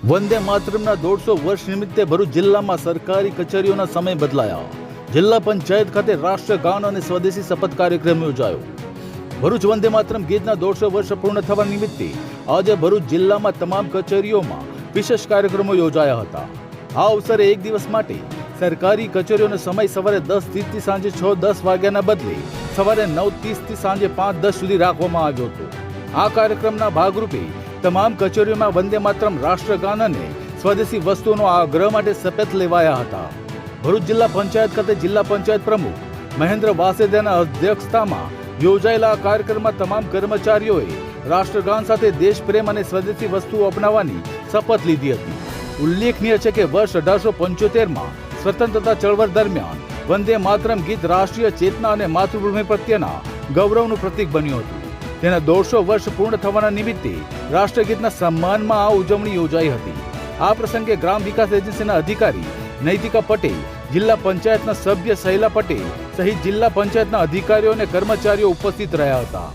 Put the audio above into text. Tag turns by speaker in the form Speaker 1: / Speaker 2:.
Speaker 1: વંદે માતરમના 150 વર્ષ નિમિત્તે ભરૂચ જિલ્લામાં સરકારી કચેરીઓના સમય બદલાયા. જિલ્લા પંચાયત ખાતે રાષ્ટ્રીય ગાન અને સ્વદેશી શપથ કાર્યક્રમ યોજાયો. ભરૂચ વંદે માતરમ ગીતના 150 વર્ષ પૂર્ણ થવા નિમિત્તે આજે ભરૂચ જિલ્લામાં તમામ કચેરીઓમાં વિશેષ કાર્યક્રમો યોજાયા હતા. આ અવસરે એક દિવસ માટે સરકારી કચેરીઓનો સમય સવારે 10:30 થી સાંજે 6:10 વાગ્યાના બદલે સવારે 9:30 થી સાંજે 5:10 સુધી રાખવામાં આવ્યો હતો. આ કાર્યક્રમના ભાગરૂપે તમામ કચેરીઓમાં વંદે માતરમ રાષ્ટ્રગાન અને સ્વદેશી વસ્તુઓનો આગ્રહ માટે શપથ લેવાયા હતા. ભરૂચ જિલ્લા પંચાયત ખાતે જિલ્લા પંચાયત પ્રમુખ મહેન્દ્ર વાસેદાના અધ્યક્ષતામાં યોજાયેલા આ કાર્યક્રમમાં તમામ કર્મચારીઓએ રાષ્ટ્રગાન સાથે દેશપ્રેમ અને સ્વદેશી વસ્તુઓ અપનાવવાની શપથ લીધી હતી. ઉલ્લેખનીય છે કે વર્ષ 1875માં સ્વતંત્રતા ચળવળ દરમિયાન વંદે માતરમ ગીત રાષ્ટ્રીય ચેતના અને માતૃભૂમિ પ્રત્યેના ગૌરવનું પ્રતીક બન્યું હતું. તેના 150 વર્ષ પૂર્ણ થવાના નિમિત્તે રાષ્ટ્રગીતના સન્માનમાં આ ઉજવણી યોજાઈ હતી. આ પ્રસંગે ગ્રામ વિકાસ એજન્સીના અધિકારી નૈતિકા પટેલ, જિલ્લા પંચાયતના સભ્ય સહેલા પટેલ સહિત જિલ્લા પંચાયતના અધિકારીઓ અને કર્મચારીઓ ઉપસ્થિત રહ્યા હતા.